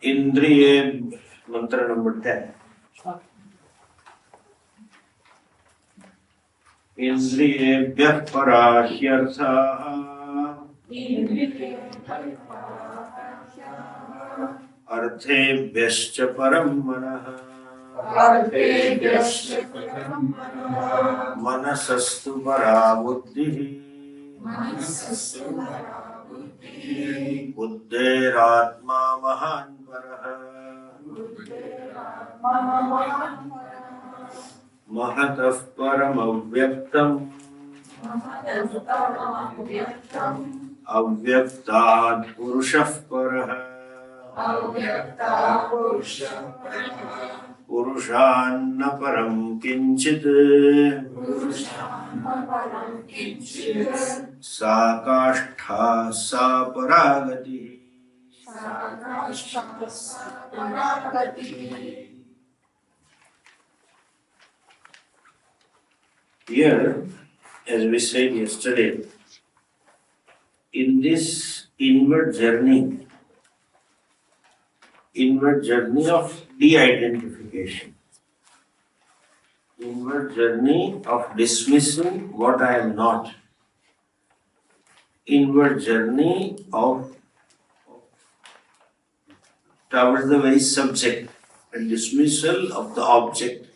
Indriye, mantra number 10. Indriyebhyah parahyarthaha arthebhyascha param manaha manasastu para buddhihi buddhiratma mahan paraha mahatah param avyaktam avyaktat purushah paraha purushanna param kinchit sa kashtha sa paragati. Here, as we said yesterday, in this inward journey of de-identification, inward journey of dismissing what I am not, inward journey of towards the very subject, and dismissal of the object.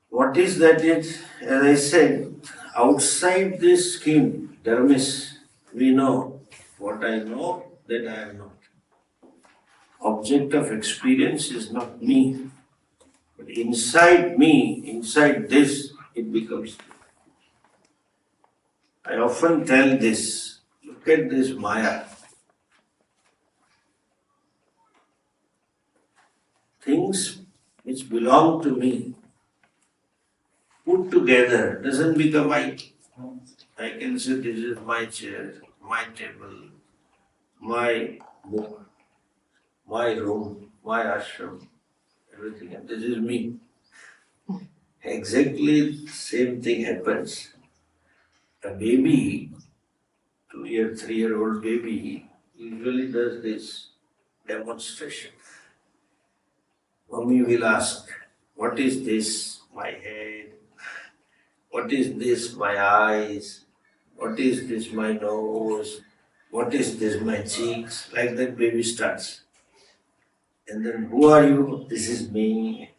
What is that? It, as I said, outside this scheme, dharmis, we know what I know, that I am not. Object of experience is not me, but inside me, inside this, it becomes. I often tell this, look at this Maya. Things which belong to me, put together, doesn't become I. I can say this is my chair, my table, my book, my room, my ashram, everything, and this is me. Exactly same thing happens. A baby, 2-year, 3-year-old baby, usually does this demonstration. Mommy will ask, what is this? My head. What is this? My eyes. What is this? My nose. What is this? My cheeks. Like that baby starts. And then, who are you? This is me.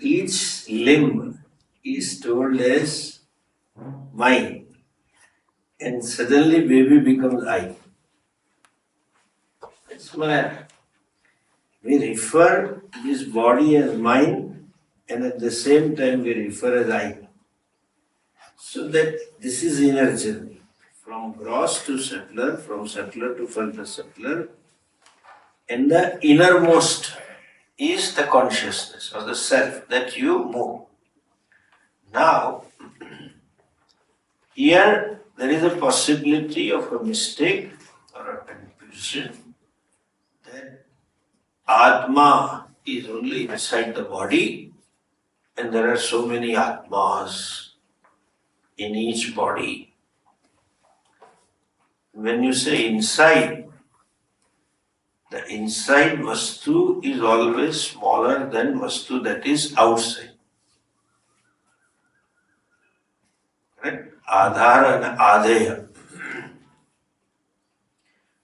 Each limb is told as mine. And suddenly baby becomes I. That's why we refer this body as mine, and at the same time we refer as I. So that this is inner journey. From gross to subtler, from subtler to further subtler, and the innermost is the consciousness or the self that you move. Now, here there is a possibility of a mistake or a confusion that Atma is only inside the body and there are so many Atmas in each body. When you say inside, the inside Vastu is always smaller than Vastu that is outside. Right? Adhara and Adhaya.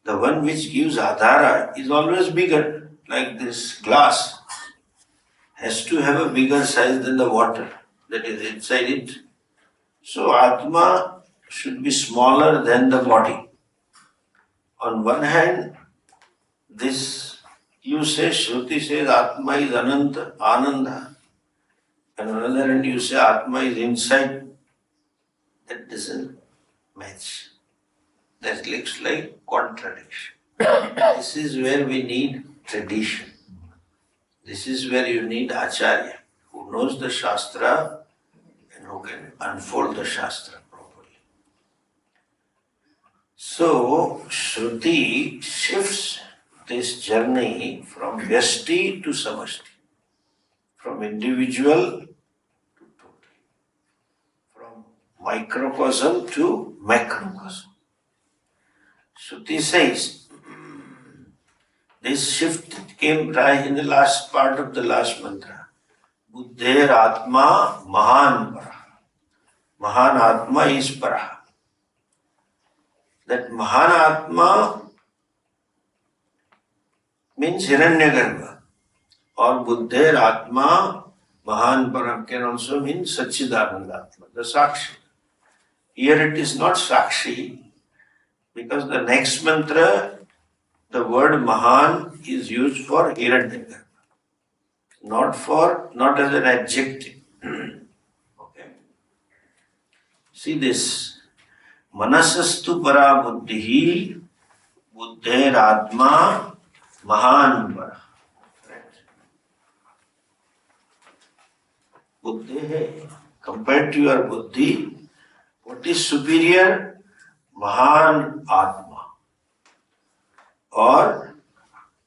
The one which gives Adhara is always bigger, like this glass has to have a bigger size than the water that is inside it. So Atma should be smaller than the body. On one hand, this you say, Shruti says Atma is Ananta, Ananda. And on the other hand, you say Atma is inside. That doesn't match. That looks like contradiction. This is where we need tradition. This is where you need Acharya, who knows the Shastra and who can unfold the Shastra properly. So, Shruti shifts this journey from Vyasti to Samashti, from individual to total, from microcosm to macrocosm. Shruti says, this shift came right in the last part of the last mantra. Buddher Atma Mahan Para. Mahan Atma is Para. That Mahan Atma means Hiranyagarbha, or Buddher Atma Mahan Para can also mean Satchidananda Atma, the Sakshi. Here it is not Sakshi, because the next mantra, the word Mahan is used for Hiranyagarbha, not as an adjective. Okay. See this. Manasastu para buddhihi buddher atma mahan para. Buddhi hai. Compared to your buddhi, what is superior? Mahan atma. Or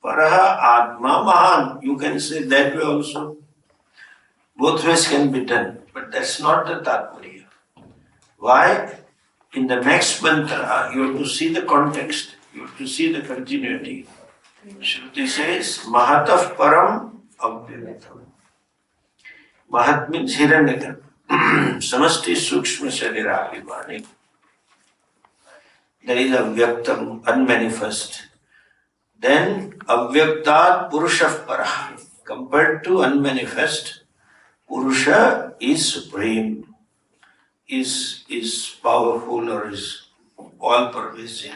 paraha atma mahan. You can say that way also. Both ways can be done. But that's not the tatparya. Why? In the next mantra, you have to see the context. You have to see the continuity. Shruti says, Mahataf Param Avyaktam. Mahat means Hiranyagarbha. Samasti Sukshma Sharirabhimani. There is Avyaktam, unmanifest. Then Avyaktat Purushah Parah. Compared to unmanifest, Purusha is supreme, is powerful, or is all-pervasive.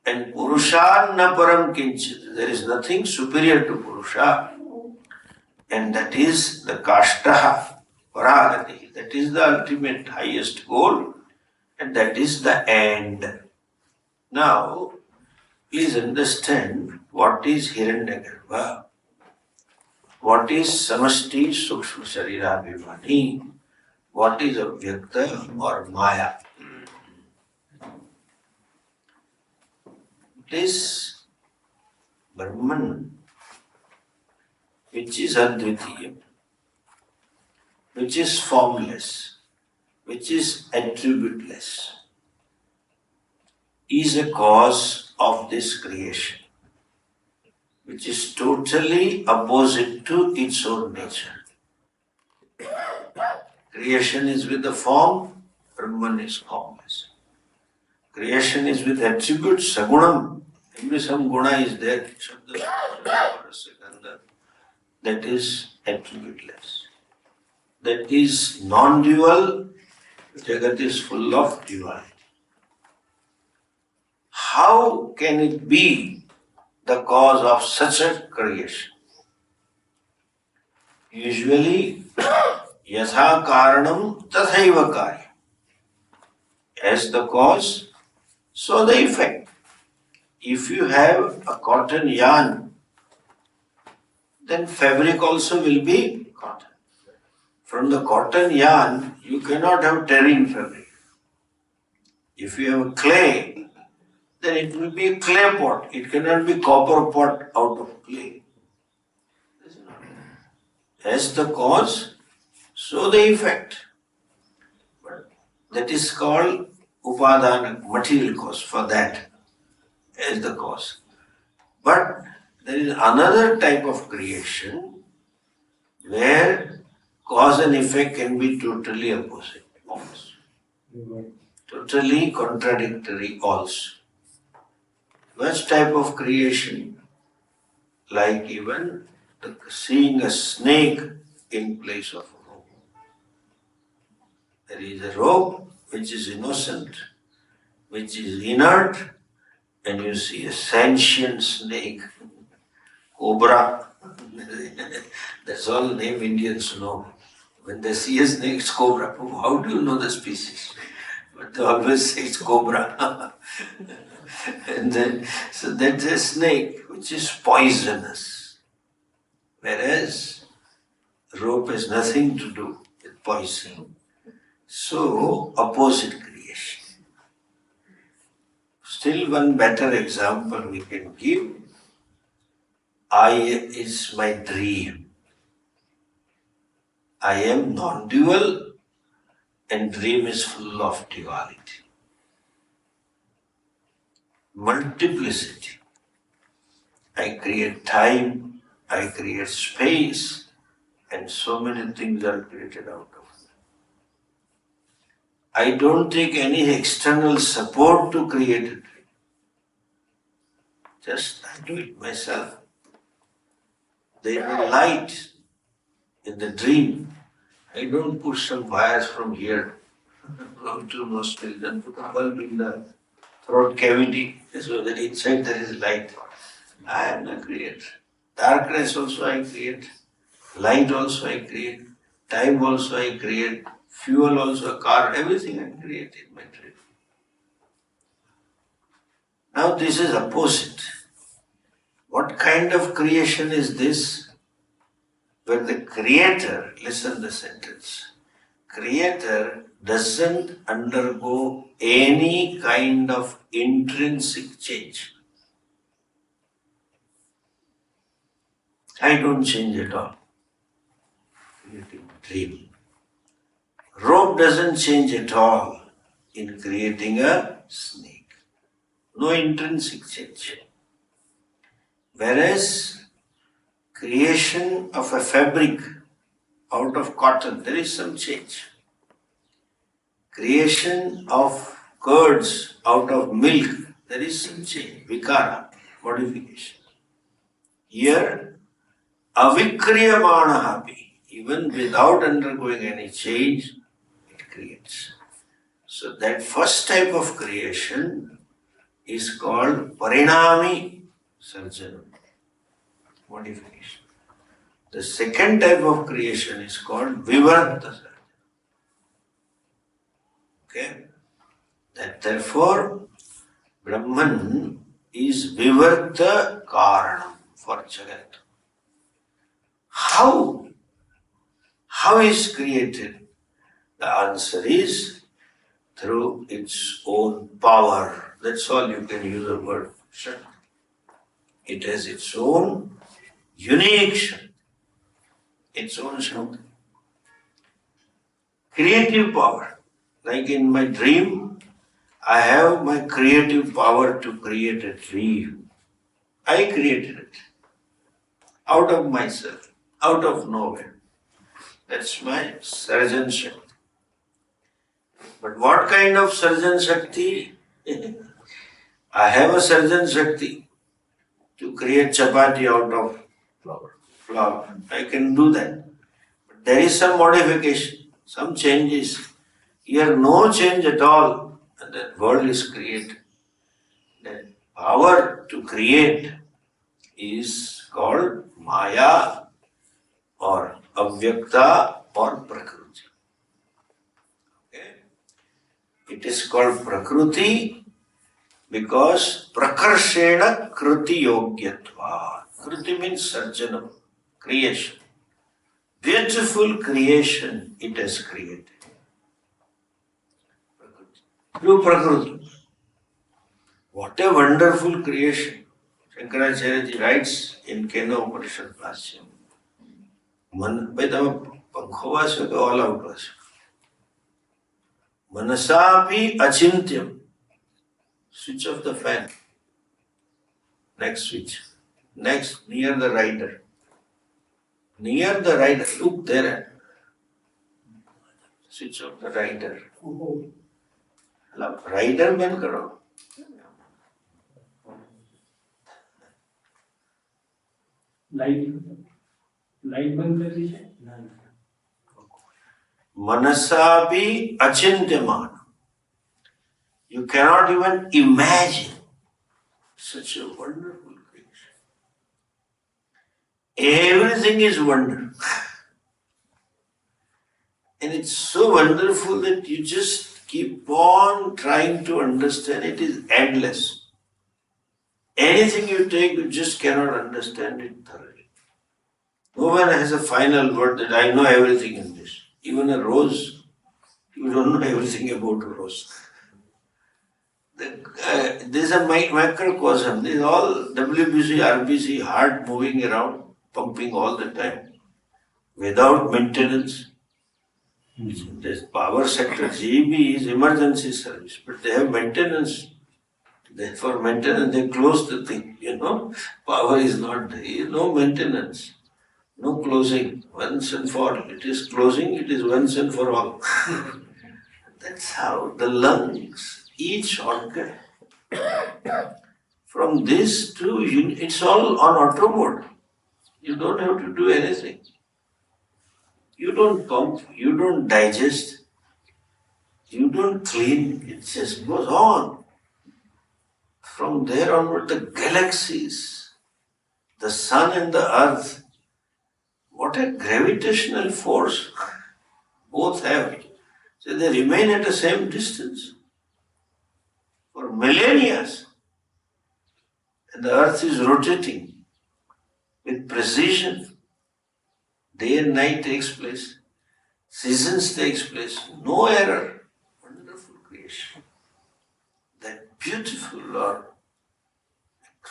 And Purusha na param kinchit. There is nothing superior to Purusha. And that is the kashtaha, paragati. That is the ultimate highest goal. And that is the end. Now, please understand what is Hiranyagarbha, what is Samasti Sukshma Sharirabhimani, what is Avyakta or Maya. It is Brahman, which is Advitiya, which is formless, which is attributeless, is a cause of this creation, which is totally opposite to its own nature. Creation is with the form, Brahman is formless. Creation is with attributes, sagunam. Every some guna is there. That is attributeless. That is non-dual. Jagat is full of duality. How can it be the cause of such a creation? Usually, yatha karanam tathaiva karya. As the cause, so the effect. If you have a cotton yarn, then fabric also will be cotton. From the cotton yarn, you cannot have tearing fabric. If you have clay, then it will be a clay pot. It cannot be copper pot out of clay. As the cause, so the effect. But that is called upadana, material cause for that as the cause. But there is another type of creation where cause and effect can be totally opposite also. Totally contradictory also. Which type of creation? Like even seeing a snake in place of a rope. There is a rope which is innocent, which is inert, and you see a sentient snake, cobra. That's all name Indians know. When they see a snake, it's cobra. How do you know the species? But they always say it's cobra. And then, so that's a snake which is poisonous. Whereas rope has nothing to do with poison. So, opposite creation. Still one better example we can give. I is my dream. I am non-dual and dream is full of duality. multiplicity. I create time, I create space, and so many things are created out of it. I don't take any external support to create it. Just I do it myself. There is light in the dream. I don't push some wires from here, from two nostrils, and put a bulb in the throat cavity so that inside there is light. I am the creator. Darkness also I create. Light also I create. Time also I create. Fuel also, a car, everything I create in my dream. Now this is opposite. What kind of creation is this? Where the creator, listen the sentence, creator doesn't undergo any kind of intrinsic change. I don't change at all. Creating dream. Rope doesn't change at all in creating a snake. No intrinsic change. Whereas creation of a fabric out of cotton, there is some change. Creation of curds out of milk, there is some change, vikara, modification. Here, avikriyamanahapi, even without undergoing any change, it creates. So that first type of creation is called parinami sarjanam, modification. The second type of creation is called vivarta sarjanam. Okay? That therefore, Brahman is vivarta karanam for Jagat. How? How is created? The answer is through its own power. That's all you can use the word Shakti. It has its own unique Shakti, its own Shakti. Creative power. Like in my dream, I have my creative power to create a tree. I created it out of myself, out of nowhere. That's my Sarjan Shakti. But what kind of Sarjan Shakti? I have a Sarjan Shakti to create chapati out of flour. I can do that. But there is some modification, some changes. Here no change at all, and that world is created. That power to create is called Maya or Avyakta or Prakriti. Okay? It is called Prakriti because Prakarshena Kriti Yogyatva. Kriti means Sarjanam, creation. Beautiful creation it has created. Through Prakriti. What a wonderful creation. Shankaracharya ji writes in Kathopanishad Class. By the Pankhovasya all out was. Manasapi achintyam. Switch off the fan. Next switch. Next, near the rider. Near the rider. Look there. Switch off the rider. Rider ban karo. Light बंद कर दीजिए. Manasapi achintyamana. You cannot even imagine such a wonderful creation. Everything is wonder. And it's so wonderful that you just keep on trying to understand. It is endless. Anything you take, you just cannot understand it thoroughly. No one has a final word that I know everything in this. Even a rose, you don't know everything about a rose. This is a microcosm. This is all WBC, RBC, heart moving around, pumping all the time, without maintenance. This power sector, GB is emergency service, but they have maintenance to Therefore, maintenance, they close the thing, Power is not, no maintenance, no closing, once and for all. It is closing, it is once and for all. That's how the lungs, each organ, from this to, it's all on auto mode. You don't have to do anything. You don't pump, you don't digest, you don't clean, it just goes on. From there onward, the galaxies, the sun and the earth, what a gravitational force both have. So they remain at the same distance for millennia. And the earth is rotating with precision. Day and night takes place. Seasons takes place. No error. Wonderful creation. That beautiful Lord,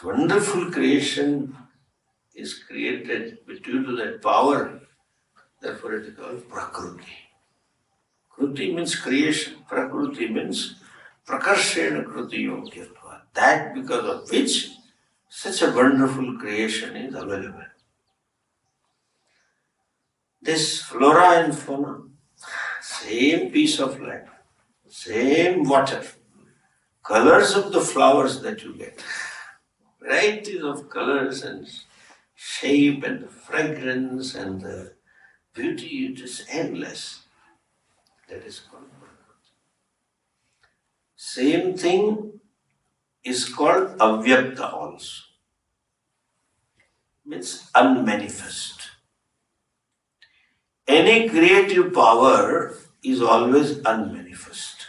wonderful creation is created due to that power. Therefore it is called Prakriti. Kruti means creation. Prakriti means Prakarshena Kruti Yogyatva. That because of which such a wonderful creation is available. This flora and fauna, same piece of land, same water, colors of the flowers that you get, varieties of colors and shape and the fragrance and the beauty, it is endless. That is called Prakriti. Same thing is called Avyakta also. Means unmanifest. Any creative power is always unmanifest.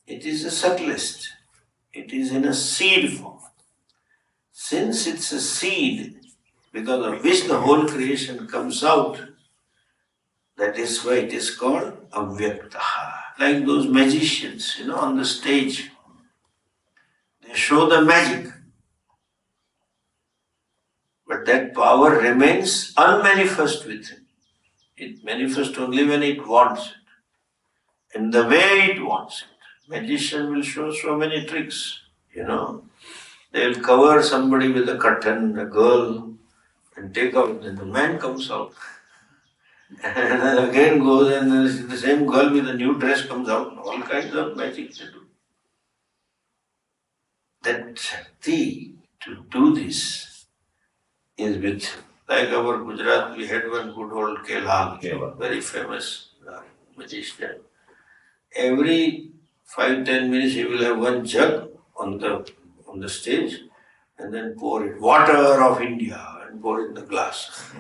It is the subtlest. It is in a seed form. Since it's a seed, because of which the whole creation comes out, that is why it is called Avyaktaha. Like those magicians, on the stage, they show the magic. But that power remains unmanifest with him. It manifests only when it wants it, in the way it wants it. Magician will show so many tricks, They will cover somebody with a curtain, a girl, and take out, then the man comes out. And then again goes, and then the same girl with a new dress comes out. All kinds of magic they do. That Shakti to do this is with, like our Gujarat, we had one good old Kelal, very famous magician. Every 5-10 minutes he will have one jug on the stage and then pour it, water of India, and pour it in the glass.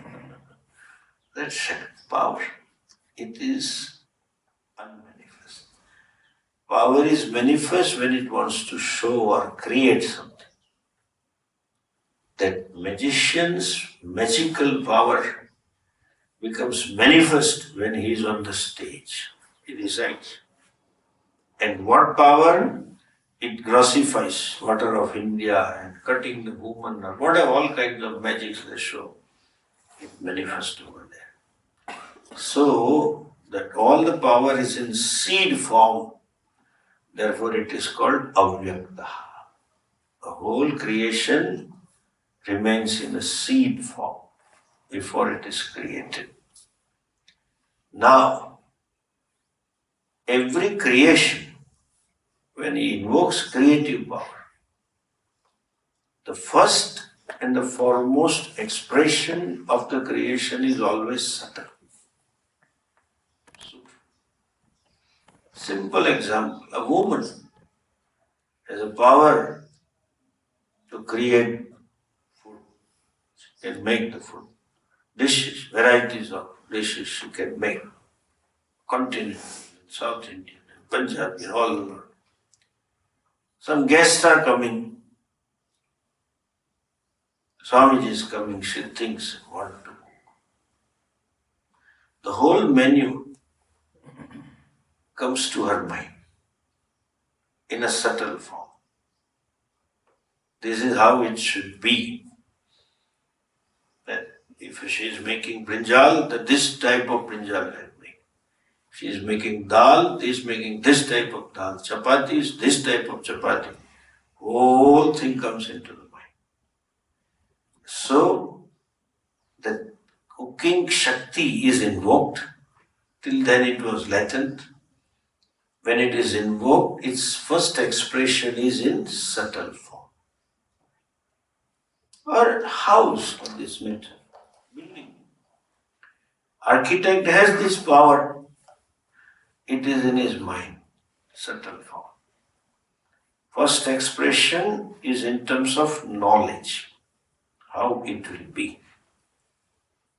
That's power. It is unmanifest. Power is manifest when it wants to show or create something. That magician's magical power becomes manifest when he is on the stage. He recites. And what power? It grossifies water of India and cutting the woman or whatever, all kinds of magics they show. It manifests over there. So, that all the power is in seed form, therefore it is called Avyakta. The whole creation remains in a seed form before it is created. Now, every creation, when he invokes creative power, the first and the foremost expression of the creation is always subtle. Simple example, a woman has a power to create food. She can make the food. Dishes, varieties of dishes she can make. Continental, South Indian, Punjabi, all over. Some guests are coming. Swamiji is coming, she thinks what to cook. The whole menu comes to her mind in a subtle form. This is how it should be. That if she is making brinjal, that this type of brinjal I make. She is making dal, he is making this type of dal. Chapati is this type of chapati. Whole thing comes into the mind. So, the cooking Shakti is invoked. Till then it was latent. When it is invoked, its first expression is in subtle form. Or house of this matter, building. Architect has this power. It is in his mind, subtle form. First expression is in terms of knowledge, how it will be.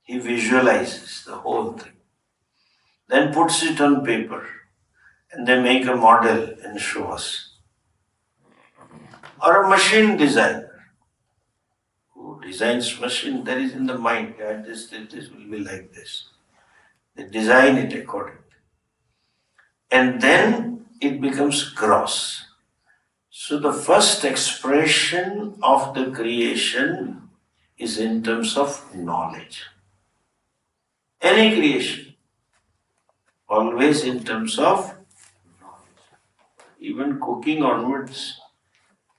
He visualizes the whole thing, then puts it on paper, and they make a model and show us. Or a machine designer who designs machine, that is in the mind, yeah, this will be like this. They design it accordingly. And then it becomes gross. So the first expression of the creation is in terms of knowledge. Any creation, always in terms of knowledge. Even cooking onwards,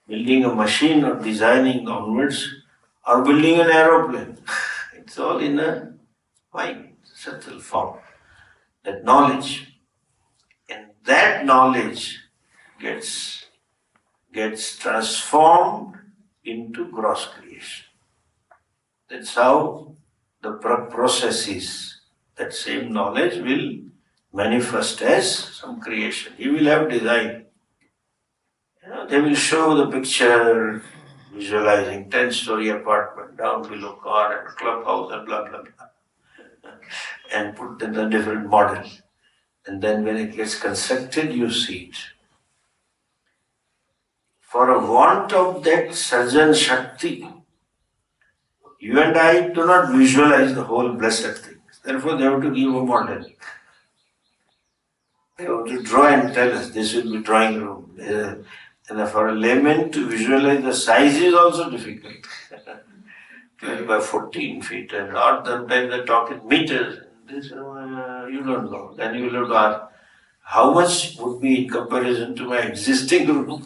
building a machine or designing onwards, or building an aeroplane. It's all in a mind, subtle form. That knowledge. And that knowledge gets transformed into gross creation. That's how the process is. That same knowledge will manifest as some creation. He will have design. They will show the picture, visualizing 10-story apartment, down below car and clubhouse and blah, blah, blah. And put in a different model. And then when it gets constructed, you see it. For a want of that Sarjan Shakti, you and I do not visualize the whole blessed thing. Therefore, they have to give a model. They have to draw and tell us, this will be drawing room. And for a layman to visualize the size is also difficult. 12 by 14 feet, and not sometimes they talk in meters. This, you don't know. Then you will have to ask, how much would be in comparison to my existing room?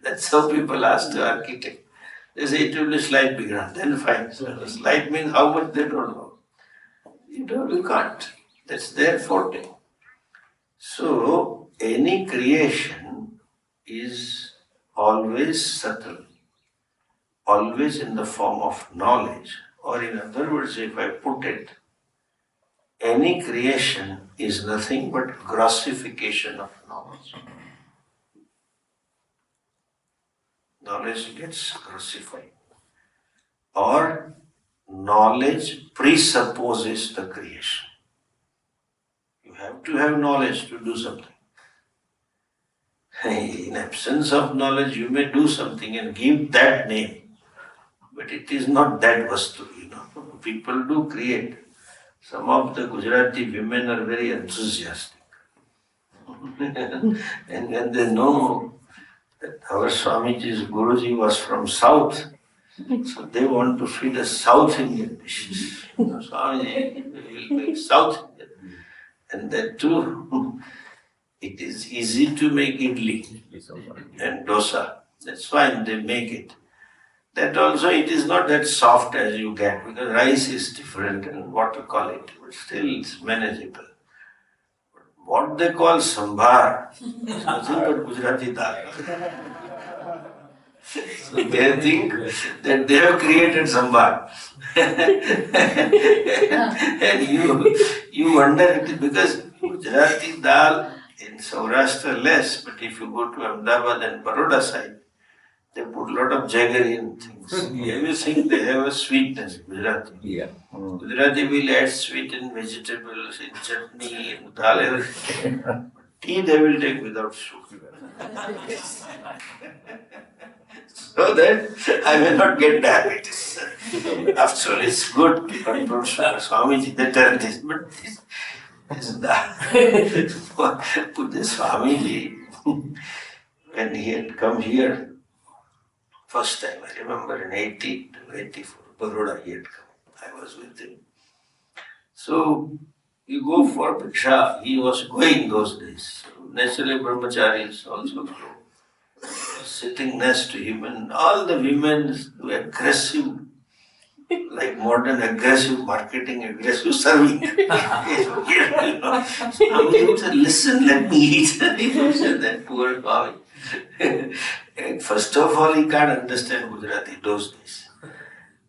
That's how people ask the architect. They say it will be slight bigger, then fine. So slight means how much they don't know. You can't. That's their forte. So any creation is always subtle, always in the form of knowledge. Or in other words, if I put it, any creation is nothing but grossification of knowledge. Knowledge gets grossified. Or knowledge presupposes the creation. You have to have knowledge to do something. In absence of knowledge, you may do something and give that name. But it is not that vastu, People do create. Some of the Gujarati women are very enthusiastic. And when they know that our Swamiji's Guruji was from South, so they want to feed us South Indian dishes. Swamiji will make South Indian. And that too, it is easy to make idli and dosa. That's fine, they make it. That also, it is not that soft as you get, because rice is different and what to call it, but still it's manageable. What they call sambar is nothing but Gujarati dal. So they think that they have created sambar. And you wonder, it is because Gujarati dal in Saurashtra less, but if you go to Ahmedabad and Baroda side, they put a lot of jaggery in things. Everything they have a sweetness, Gujarati. Yeah. Gujarati will add sweet in vegetables, in chutney, in dal, everything. Tea they will take without sugar. So that I may not get diabetes. After all, it's good to control sugar. Swamiji, they tell this, but this Puja Swamiji, when he had come here, first time, I remember in 84, Baroda he had come. I was with him. So You go for Bhiksha, he was going those days. So naturally, brahmacharis also go. Sitting next to him, and all the women do aggressive, like modern aggressive marketing, aggressive serving. Swami would say, listen, let me eat. He would say that poor Swami. And first of all, he can't understand Gujarati those days.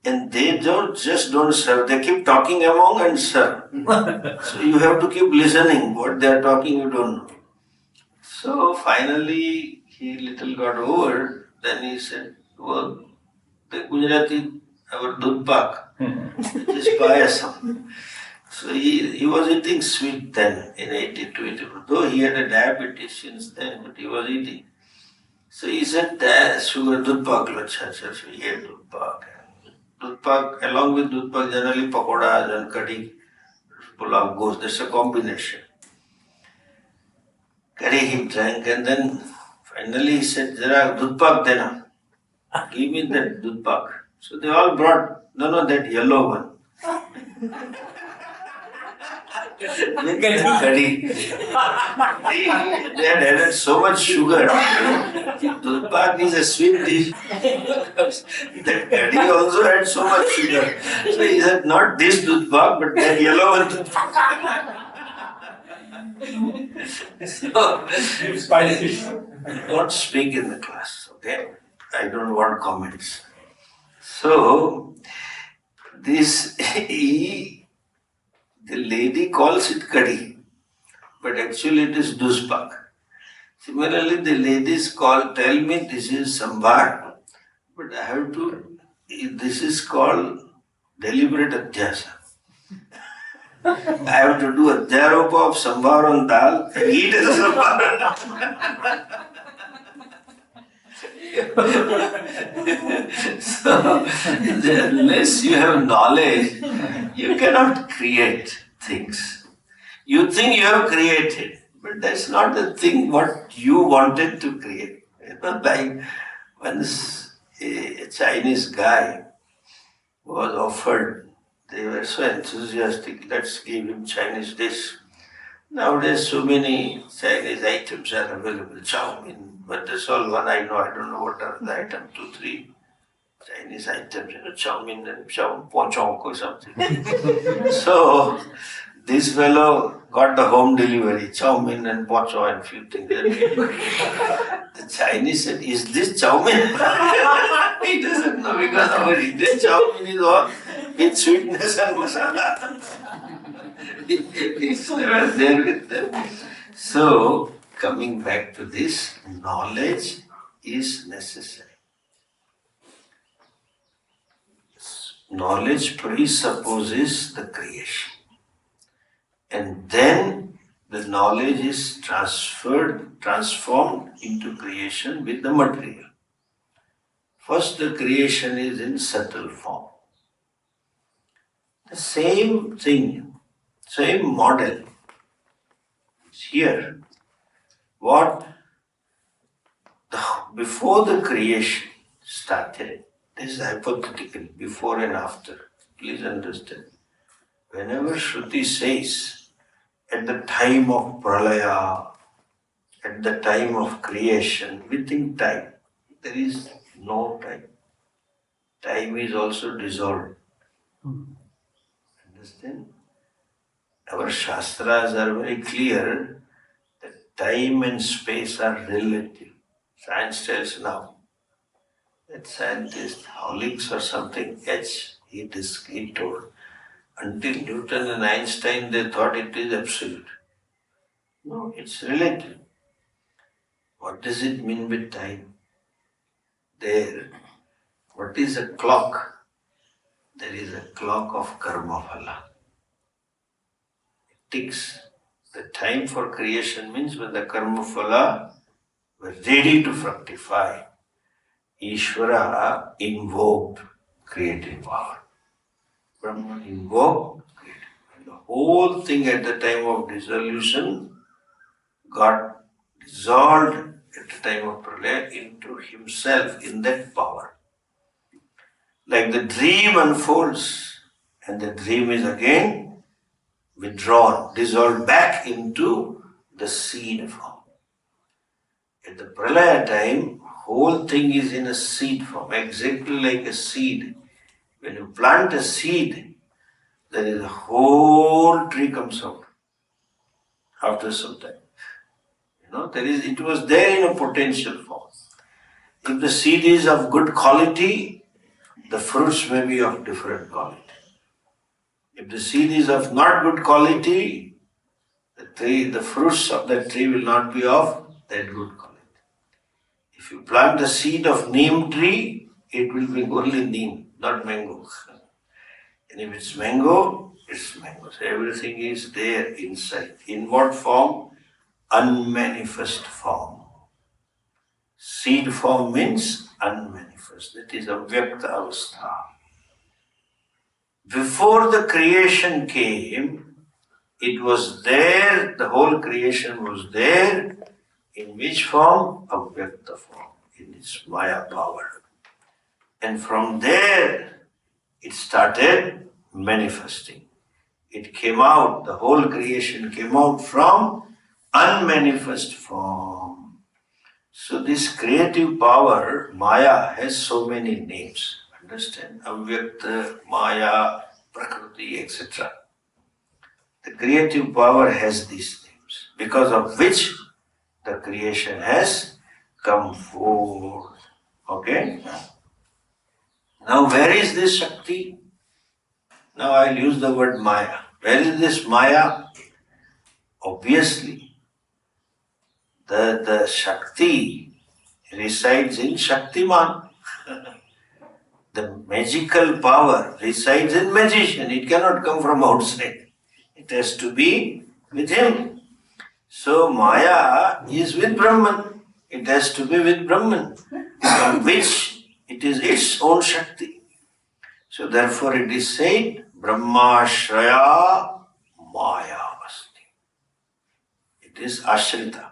And they don't serve, they keep talking among and serve. So you have to keep listening. What they are talking, you don't know. So finally, he little got over. Then he said, well, the Gujarati, our dudpak, which is payasam. So he was eating sweet then in 82, though he had a diabetes since then, but he was eating. So he said, sugar dudpak, so he had dudpak. Dudpak, along with dudpak, generally pakodas and kadhi, pulao goes, that's a combination. Curry he drank, and then finally he said, Zara dudpak dena. Give me that dudpak. So they all brought, no, that yellow one. With the curry. They had added so much sugar. Dudpak is a sweet dish. That curry also had so much sugar. So he said, not this dudpak, but that yellow one dudpak. So, don't speak in the class, okay? I don't want comments. So, this, the lady calls it kadhi, but actually it is duspak. Similarly, the ladies tell me this is sambar, but I have to, this is called deliberate adhyasa. I have to do a adhyaropa of sambar on dal and eat as a sambar. So, unless you have knowledge, you cannot create things. You think you have created, but that's not the thing what you wanted to create. It's not like once a Chinese guy was offered, they were so enthusiastic, let's give him Chinese dish. Nowadays, so many Chinese items are available, chow mein, but that's all one I know. I don't know what are the items, 2, 3 Chinese items, chow mein and chow pochong or something. So, this fellow got the home delivery, chow mein and pochong and few things. The Chinese said, is this chow mein? He doesn't know because our Indian chow mein is all with sweetness and masala. It's never there with them. So, coming back to this, knowledge is necessary. Knowledge presupposes the creation. And then the knowledge is transformed into creation with the material. First, the creation is in subtle form. The same thing, same model is here. Before the creation started, this is hypothetical, before and after. Please understand. Whenever Shruti says, at the time of pralaya, at the time of creation, within time, there is no time. Time is also dissolved. Understand? Our Shastras are very clear that time and space are relative. Science tells now that scientist Hawlings or something, he told, until Newton and Einstein they thought it is absolute. No, it's relative. What does it mean with time? There, what is a clock? There is a clock of karma phala. It ticks. The time for creation means when the karma phala were ready to fructify. Ishvara invoked creative power. Brahma invoked creative power. And the whole thing at the time of dissolution got dissolved at the time of pralaya into himself in that power. Like the dream unfolds, and the dream is again withdrawn, dissolved back into the seed form. At the pralaya time, whole thing is in a seed form, exactly like a seed. When you plant a seed, there is a whole tree comes out after some time. It was there in a potential form. If the seed is of good quality, the fruits may be of different quality. If the seed is of not good quality, the fruits of that tree will not be of that good quality. If you plant the seed of neem tree, it will bring only neem, not mango. And if it's mango, it's mango. So everything is there inside. In what form? Unmanifest form. Seed form means unmanifest. That is avyakta avastha. Before the creation came, it was there, the whole creation was there. In which form? Avyakta form, in its Maya power. And from there, it started manifesting. It came out, the whole creation came out from unmanifest form. So this creative power, Maya, has so many names. Understand? Avyakta, Maya, Prakriti, etc. The creative power has these names, because of which the creation has come forth. Okay? Now, where is this Shakti? Now, I'll use the word Maya. Where is this Maya? Obviously, the Shakti resides in Shaktiman. The magical power resides in magician. It cannot come from outside. It has to be with him. So Maya is with Brahman. It has to be with Brahman, from which it is its own Shakti. So therefore it is said, Brahmashraya Maya Asti. It is Ashrita.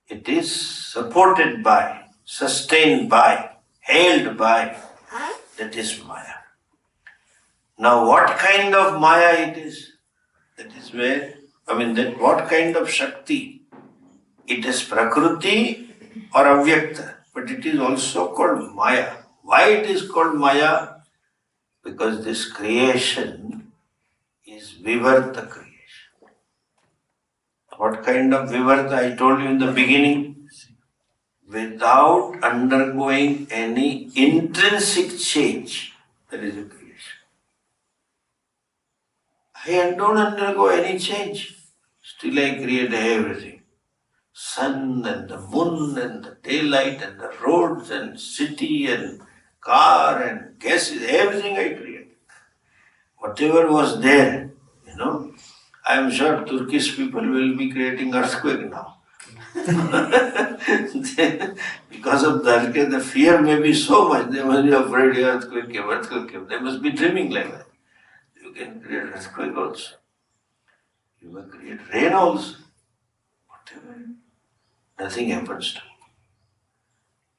It is supported by, sustained by, held by. That is Maya. Now what kind of Maya it is? That is where, what kind of Shakti? It is Prakriti or Avyakta, but it is also called Maya. Why it is called Maya? Because this creation is Vivarta creation. What kind of Vivarta? I told you in the beginning. Without undergoing any intrinsic change, that is a creation. I don't undergo any change. Still I create everything. Sun and the moon and the daylight and the roads and city and car and gases, everything I create. Whatever was there, I am sure Turkish people will be creating earthquake now. Because of the earthquake, the fear may be so much, they must be afraid earthquake came. They must be dreaming like that. You can create earthquake also. You may create rain also. Whatever. Nothing happens to me.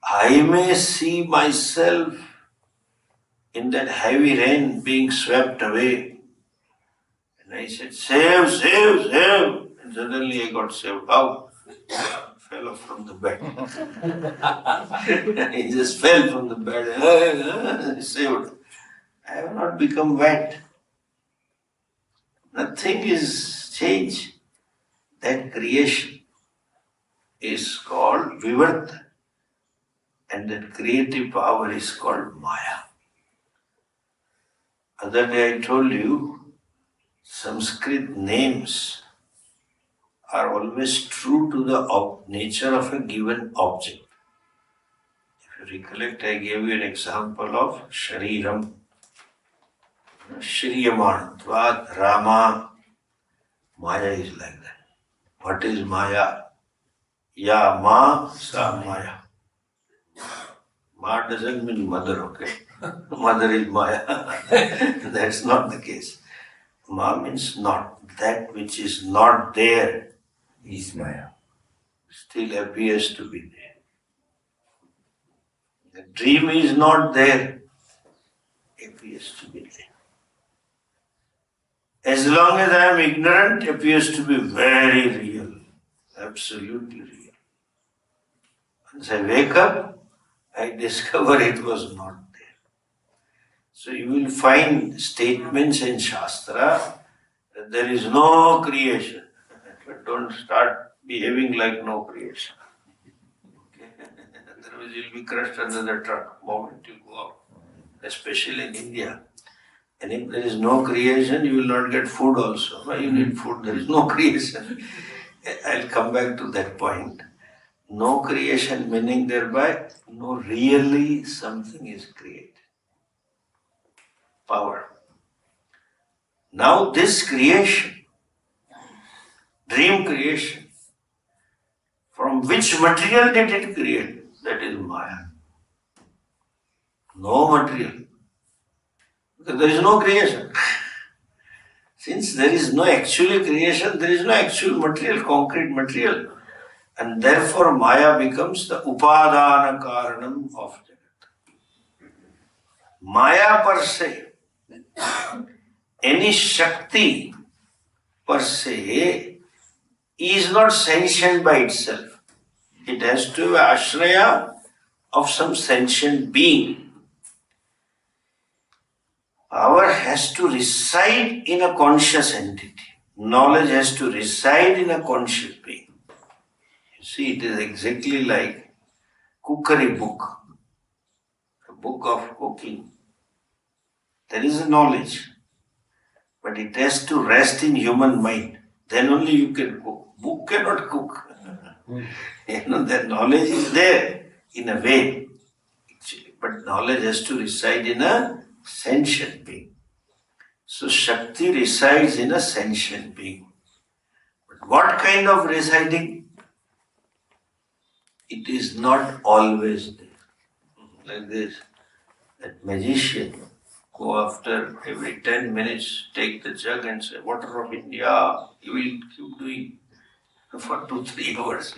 I may see myself in that heavy rain being swept away. And I said, save, save, save. And suddenly I got saved. How? Fell off from the bed. He just fell from the bed. Saved. I have not become wet. Nothing is changed. That creation is called Vivarta. And that creative power is called Maya. Other day I told you, Sanskrit names are always true to the nature of a given object. If you recollect, I gave you an example of Shariram. Shriyaman, Tvat, Rama. Maya is like that. What is Maya? Ya Ma, Sa Maya. Ma doesn't mean mother, okay? Mother is Maya. That's not the case. Ma means not. That which is not there is Maya. Still appears to be there. The dream is not there, appears to be there. as long as I am ignorant, appears to be very real, absolutely real. Once I wake up, I discover it was not there. So you will find statements in Shastra that there is no creation. But don't start behaving like no creation. Okay? Otherwise you'll be crushed under the truck the moment you go out, especially in India. And if there is no creation, you will not get food also. Why you need food? There is no creation. I'll come back to that point. No creation meaning thereby, no really something is created. Power. Now this creation, dream creation, from which material did it create? That is Maya. No material. Because there is no creation. Since there is no actual creation, there is no actual material, concrete material. And therefore Maya becomes the upadana karanam of Jagat. Maya per se, any Shakti per se, is not sentient by itself. It has to have ashraya of some sentient being. Power has to reside in a conscious entity. Knowledge has to reside in a conscious being. You see, it is exactly like cookery book, a book of cooking. There is a knowledge, but it has to rest in human mind. Then only you can cook. Book cannot cook. That knowledge is there in a way, actually, but knowledge has to reside in a sentient being. So Shakti resides in a sentient being. But what kind of residing? It is not always there. Like this, that magician go after every 10 minutes, take the jug and say, water of India. He will keep doing for 2-3 hours,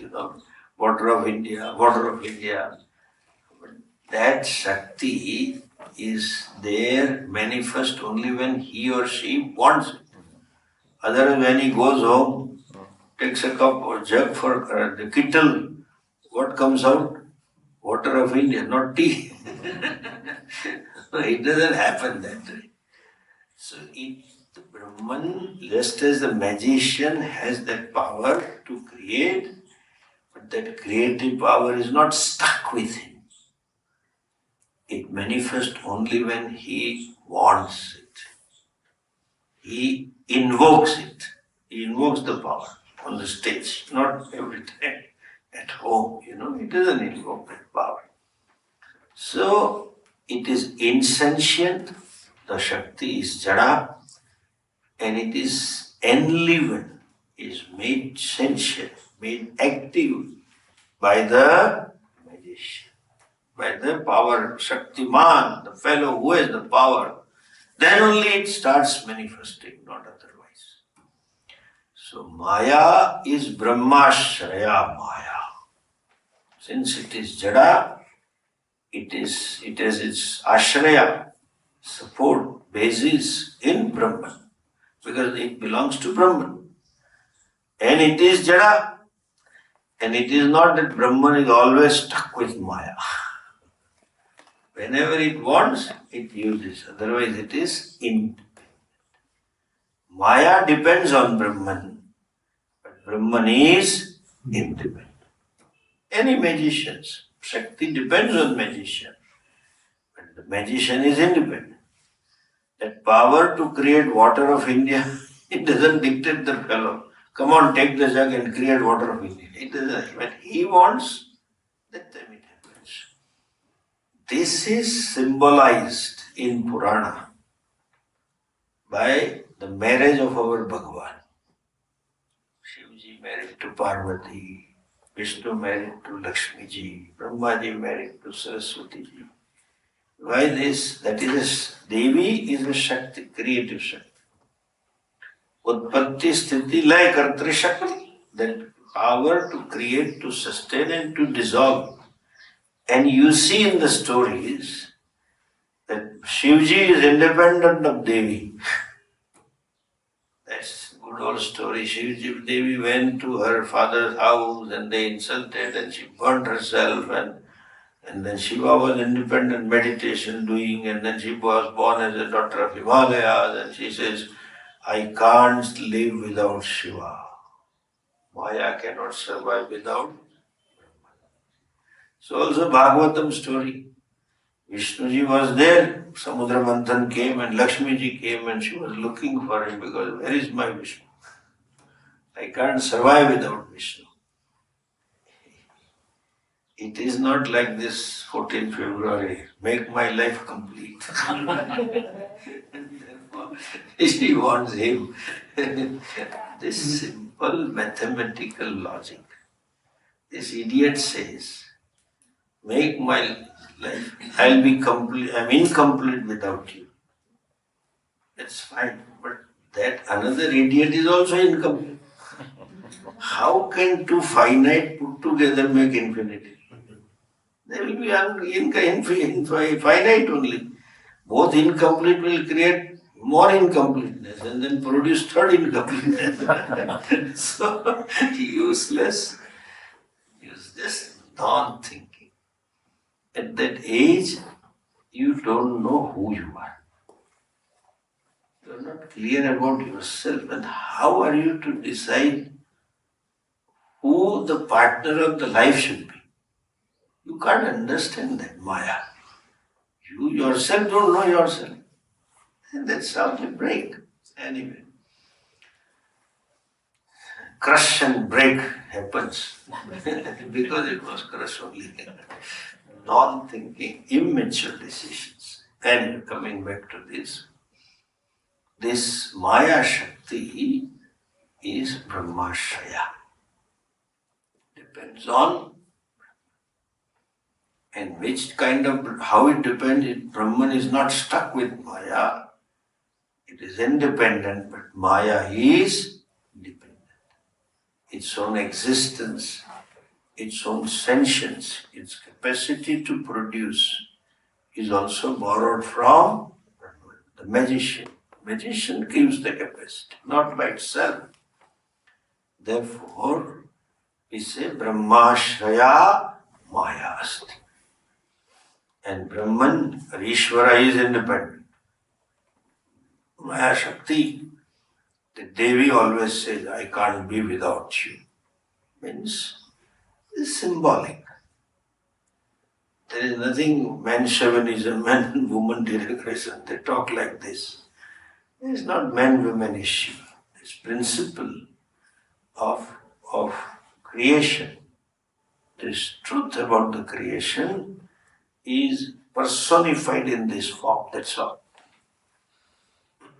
water of India, water of India. But that Shakti is there manifest only when he or she wants it. Otherwise, when he goes home, takes a cup or jug for the kettle, what comes out? Water of India, not tea. It doesn't happen that way. So the Brahman, just as the magician has that power to create, but that creative power is not stuck with him. It manifests only when he wants it. He invokes it. He invokes the power on the stage, not every time at home, he doesn't invoke that power. So it is insentient, the Shakti is Jada, and it is enlivened, is made sentient, made active by the magician, by the power, Shaktiman, the fellow who has the power. Then only it starts manifesting, not otherwise. So Maya is Brahmashraya Maya. Since it is Jada, it has its ashraya, support, basis in Brahman, because it belongs to Brahman. And it is Jada, and it is not that Brahman is always stuck with Maya. Whenever it wants, it uses, otherwise it is independent. Maya depends on Brahman, but Brahman is independent. Any magicians, Shakti depends on magician, but the magician is independent. That power to create water of India, it doesn't dictate the fellow. Come on, take the jug and create water of India. It doesn't. When he wants, that time it happens. This is symbolized in Purana by the marriage of our Bhagavan. Shivji married to Parvati, Vishnu married to Lakshmi ji, Brahma ji married to Saraswati ji. Why this? That is, Devi is a Shakti, creative Shakti. Utpatti, Sthiti, Laya, Kartri Shakti. That power to create, to sustain and to dissolve. And you see in the stories that Shivji is independent of Devi. untold story. Devi went to her father's house and they insulted and she burnt herself and then Shiva was independent meditation doing and then she was born as a daughter of Himalayas and she says, I can't live without Shiva. Maya cannot survive without. So also Bhagavatam story. Vishnuji was there, Samudra Manthan came and Lakshmiji came and she was looking for him because where is my Vishnu? I can't survive without Vishnu. It is not like this 14 February, make my life complete. Therefore, she wants him. This simple mathematical logic. This idiot says, make my life, I'll be complete, I'm incomplete without you. That's fine, but that another idiot is also incomplete. How can two finite put together make infinity? They will be finite only. Both incomplete will create more incompleteness and then produce third incompleteness. So, useless, just non-thinking. At that age, you don't know who you are. You are not clear about yourself and how are you to decide who the partner of the life should be. You can't understand that Maya. You yourself don't know yourself. And that's how they break. Anyway, crush and break happens because it was crush only. Non-thinking, immature decisions. And coming back to this Maya Shakti is Brahmashraya. Depends on and which kind of, how it depends, Brahman is not stuck with Maya. It is independent, but Maya is dependent. Its own existence, its own sentience, its capacity to produce is also borrowed from the magician. Magician gives the capacity, not by itself. Therefore, we say Brahmashraya Maya Asti. And Brahman, Ishvara is independent. Maya Shakti, the Devi always says, I can't be without you. Means, it's symbolic. There is nothing man chauvinism, man and woman derogation. They talk like this. It is not man-woman issue. It's principle of creation. This truth about the creation is personified in this form, that's all.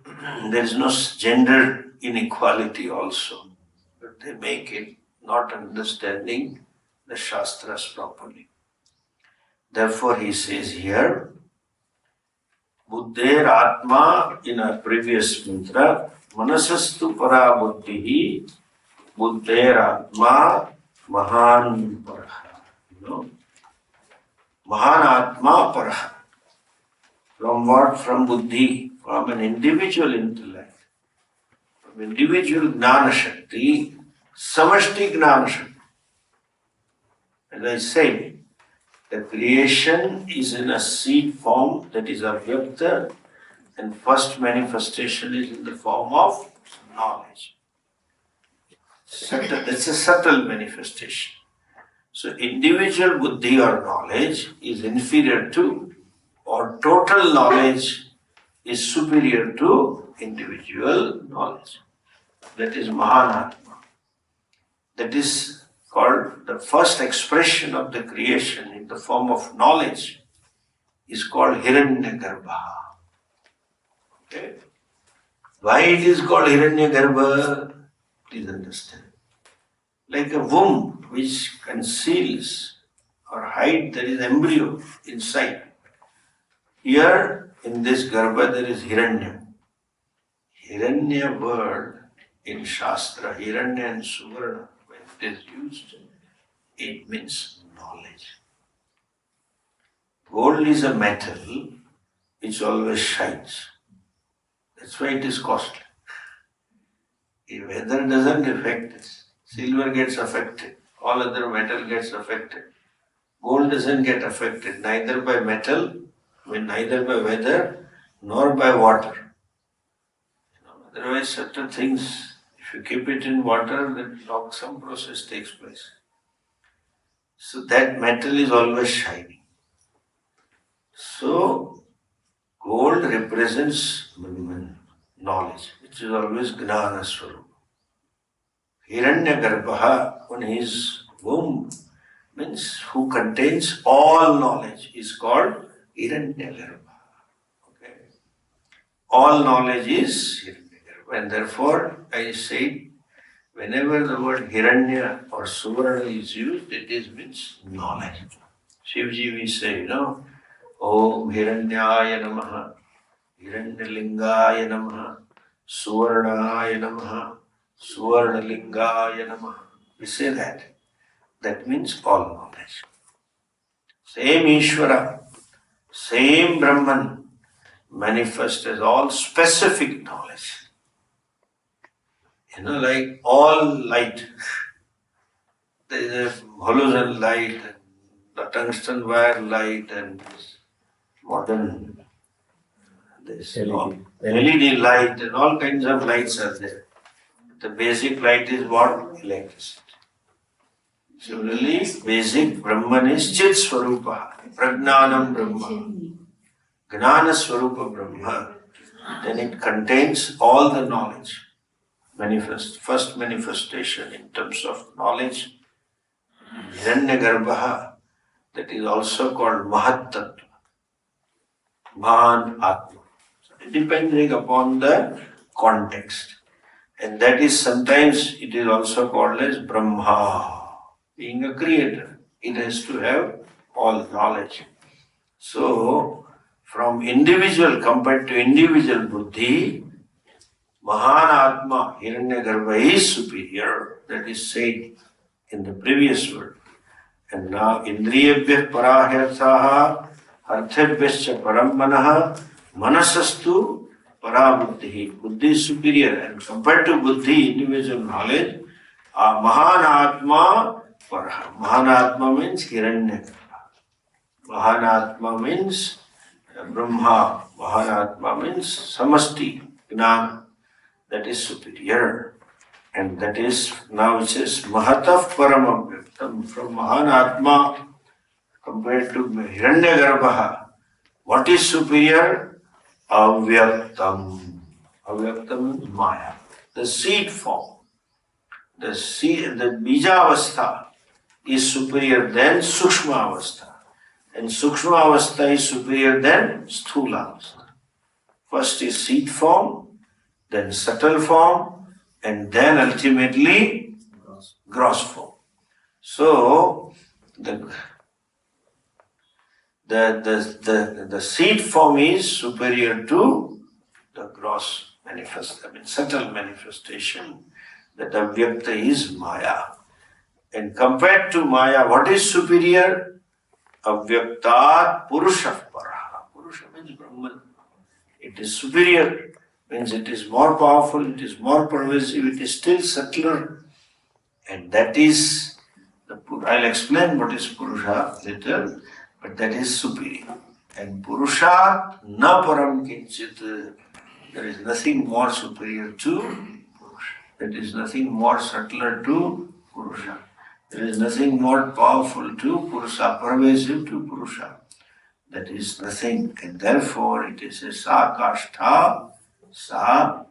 There is no gender inequality also, but they make it not understanding the Shastras properly. Therefore he says here, Buddher Atma, in our previous mantra, Manasastu para buddhihi, Buddher Atma Mahan Paraha. Mahan Atma Paraha. From what? From buddhi, from an individual intellect, from individual Gnana Shakti, Samashti Gnana Shakti. As I said, the creation is in a seed form, that is Avyakta, and first manifestation is in the form of knowledge. That's a subtle manifestation. So individual buddhi or knowledge is inferior to, or total knowledge is superior to individual knowledge. That is Mahanatma. That is called the first expression of the creation in the form of knowledge is called Hiranyagarbha. Okay? Why it is called Hiranyagarbha? Please understand. Like a womb which conceals or hides, there is embryo inside. Here in this Garbha there is Hiranya. Hiranya word in Shastra, Hiranya and Suvarna, when it is used, it means knowledge. Gold is a metal which always shines. That's why it is costly. Weather doesn't affect us. Silver gets affected. All other metal gets affected. Gold doesn't get affected neither by metal, neither by weather, nor by water. Otherwise, certain things, if you keep it in water, then some process takes place. So that metal is always shining. So gold represents knowledge, which is always Gnana Swarupa. Hiranyagarbha, on his womb, means who contains all knowledge, is called Hiranyagarbha. Okay. All knowledge is Hiranyagarbha, and therefore I say, whenever the word Hiranya or Suvarna is used, it means knowledge. Shivji, we say, Om Hiranyaya Namaha, Hiranyalingaya Namaha, Suvarnaya Namaha, Suvarnalingaya Namaha. We say that. That means all knowledge. Same Ishvara, same Brahman manifest as all specific knowledge. Like all light. There is a halogen light, and the tungsten wire light, and modern LED light, and all kinds of lights are there. The basic light is what? Electricity. Similarly, basic Brahman is Chit Swarupa, Prajnanam Brahma, Gnana Swarupa Brahma. Then it contains all the knowledge. First manifestation in terms of knowledge, Hiranyagarbha, that is also called Mahat Tattva, Mahan Atma. Depending upon the context. And that is sometimes it is also called as Brahma. Being a creator, it has to have all knowledge. So, from individual compared to individual buddhi, Mahan Atma, Hiranyagarbha is superior. That is said in the previous word. And now, Indriyabhyah Parahyarthaha, Arthabhyascha Paramanaha, Manasastu Parabuddhi. Buddhi is superior. And compared to buddhi, individual knowledge, Mahan Atma Paraha. Mahan Atma means Hiranyagarbha. Mahan Atma means Brahma. Mahan Atma means Samasti, Gnana. That is superior. And that is, now it says, Mahatav Paramabhyaktam. From Mahan Atma compared to Hiranyagarbha, what is superior? Avyaktam. Avyaktam is Maya. The seed form. The Bija Avastha is superior than Sukshma Avastha. And Sukshma Avastha is superior than Sthula Avastha. First is seed form, then subtle form, and then ultimately gross form. So the seed form is superior to the gross subtle manifestation. That Avyakta is Maya. And compared to Maya, what is superior? Avyaktat Purusha Paraha. Purusha means Brahman. It is superior, means it is more powerful, it is more pervasive, it is still subtler. And that is, I'll explain what is Purusha later, but that is superior. And Purusha na param kinchit. There is nothing more superior to Purusha. There is nothing more subtler to Purusha. There is nothing more powerful to Purusha, pervasive to Purusha. That is nothing. And therefore it is a sa kashtha, sa.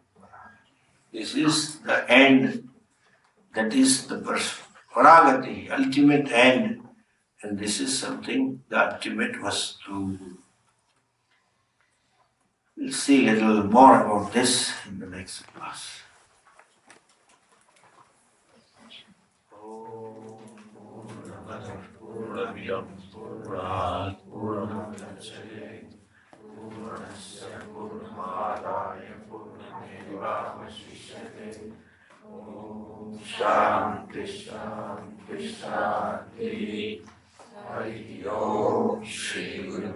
This is the end. That is the paragati, ultimate end. And this is something, the ultimate vastu. We'll see a little more about this in the next class. Shanti, Shanti, Shanti. Hari Om Shri Guru